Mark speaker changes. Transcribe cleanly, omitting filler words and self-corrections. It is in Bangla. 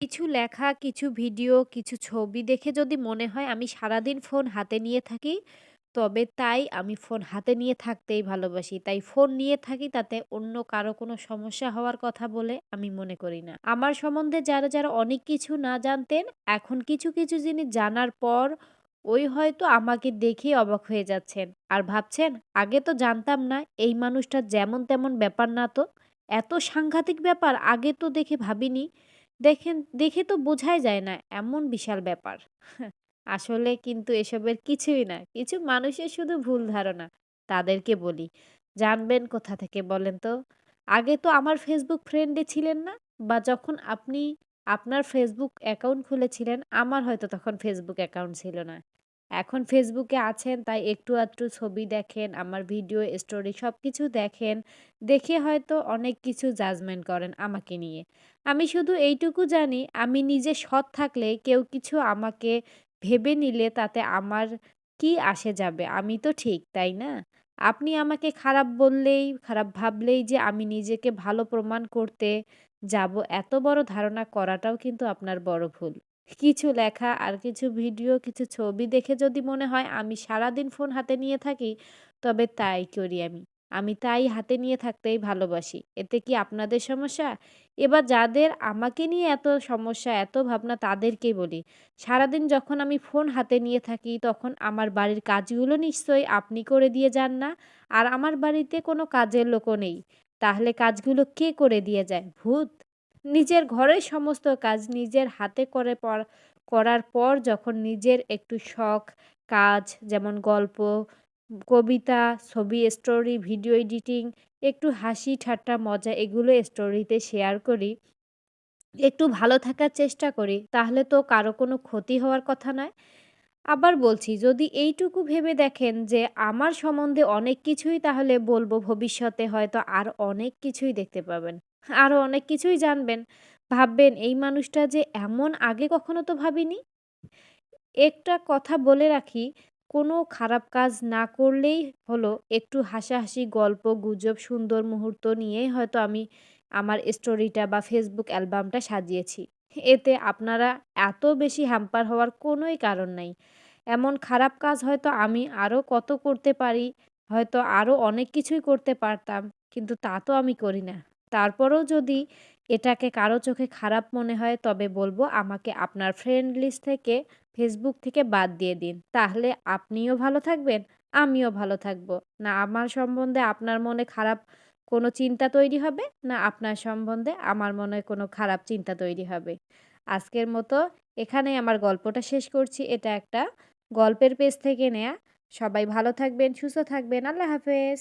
Speaker 1: কিছু লেখা, কিছু ভিডিও, কিছু ছবি দেখে যদি মনে হয় আমি সারাদিন ফোন হাতে নিয়ে থাকি, তবে তাই আমি ফোন হাতে নিয়ে থাকতেই ভালোবাসি। তাই ফোন নিয়ে থাকি তাতে অন্য কারো কোনো সমস্যা হওয়ার কথা বলে আমি মনে করি না। আমার সম্বন্ধে যারা অনেক কিছু না জানতেন, এখন কিছু জিনিস জানার পর হয়তো আমাকে দেখেই অবাক হয়ে যাচ্ছেন। আর ভাবছেন, "আগে তো জানতাম না এই মানুষটা যেমন তেমন ব্যাপার না তো। এত সাংঘাতিক ব্যাপার আগে তো দেখে ভাবিনি।" দেখে তো বোঝাই যায় না এমন বিশাল ব্যাপার। আসলে কিন্তু এসবের কিছুই না। কিছু মানুষের শুধু ভুল ধারণা। তাদেরকে বলি, জানবেন কোথা থেকে বলেন তো? আগে তো আমার Facebook ফ্রেন্ডে ছিলেন না? বা যখন আপনি আপনার Facebook অ্যাকাউন্ট খুলেছিলেন, আমার হয়তো তখন Facebook অ্যাকাউন্ট ছিল না। এখন Facebook এ আছেন তাই একটু আধটু ছবি দেখেন, আমার ভিডিও, স্টোরি সবকিছু দেখেন। দেখে হয়তো অনেক কিছু জাজমেন্ট করেন আমাকে নিয়ে। আমি শুধু এইটুকু জানি আমি নিজে সৎ থাকলে কেউ কিছু আমাকে ভেবে নিলে তাতে আমার কি আসে যাবে? আমি তো ঠিক, তাই না? আপনি আমাকে খারাপ বললেই, খারাপ ভাবলেই যে আমি নিজেকে ভালো প্রমাণ করতে যাবো, এত বড় ধারণা করাটাও কিন্তু আপনার বড় ভুল। কিছু লেখা আর কিছু ভিডিও, কিছু ছবি দেখে যদি মনে হয় আমি সারাদিন ফোন হাতে নিয়ে থাকি, তবে তাই করি আমি। আমি তাই হাতে নিয়ে থাকতেই ভালোবাসি। এতে কি আপনাদের সমস্যা? এবার যাদের আমাকে নিয়ে এত সমস্যা, এত ভাবনা তাদেরকেই বলি। সারাদিন যখন আমি ফোন হাতে নিয়ে থাকি তখন আমার বাড়ির কাজগুলো নিশ্চয়ই আপনি করে দিয়ে যান না? আর আমার বাড়িতে কোনো কাজের লোকও নেই। তাহলে কাজগুলো কে করে দিয়ে যায়? ভূত? নিজের ঘরের সমস্ত কাজ নিজের হাতে করার পর যখন নিজের একটু শখ, কাজ যেমন গল্প, কবিতা, ছবি, স্টোরি, ভিডিও এডিটিং, একটু হাসি, ঠাট্টা, মজা এগুলো স্টোরিতে শেয়ার করি, একটু ভালো থাকার চেষ্টা করি, তাহলে তো কারো কোনো ক্ষতি হওয়ার কথা নয়। আবার বলছি, যদি এইটুকু ভেবে দেখেন যে আমার সম্বন্ধে অনেক কিছুই তাহলে বলবো, ভবিষ্যতে হয়তো আর অনেক কিছুই দেখতে পাবেন। আরো অনেক কিছুই জানবেন। ভাববেন এই মানুষটা যে এমন আগে কখনো তো ভাবিনি। একটা কথা বলে রাখি, কোনো খারাপ কাজ না করলেই হলো একটু হাসাহাসি, গল্প, গুজব, সুন্দর মুহূর্ত নিয়েই হয়তো আমি আমার স্টোরিটা বা Facebook অ্যালবামটা সাজিয়েছি। এতে আপনারা এত বেশি হ্যাম্পার হওয়ার কোনোই কারণ নাই। এমন খারাপ কাজ হয়তো আমি আরো কত করতে পারি, হয়তো আরো অনেক কিছুই করতে পারতাম। কিন্তু তা তো আমি করি না। তারপরেও যদি এটাকে কারো চোখে খারাপ মনে হয় তবে বলব আমাকে আপনার ফ্রেন্ড লিস্ট থেকে Facebook থেকে বাদ দিয়ে দিন। তাহলে আপনিও ভালো থাকবেন, আমিও ভালো থাকবো। না আমার সম্বন্ধে আপনার মনে খারাপ কোনো চিন্তা তৈরি হবে, না আপনার সম্বন্ধে আমার মনে কোনো খারাপ চিন্তা তৈরি হবে। আজকের মতো এখানেই আমার গল্পটা শেষ করছি। এটা একটা গল্পের পেজ থেকে নেয়া। সবাই ভালো থাকবেন, সুস্থ থাকবেন। আল্লাহ হাফেজ।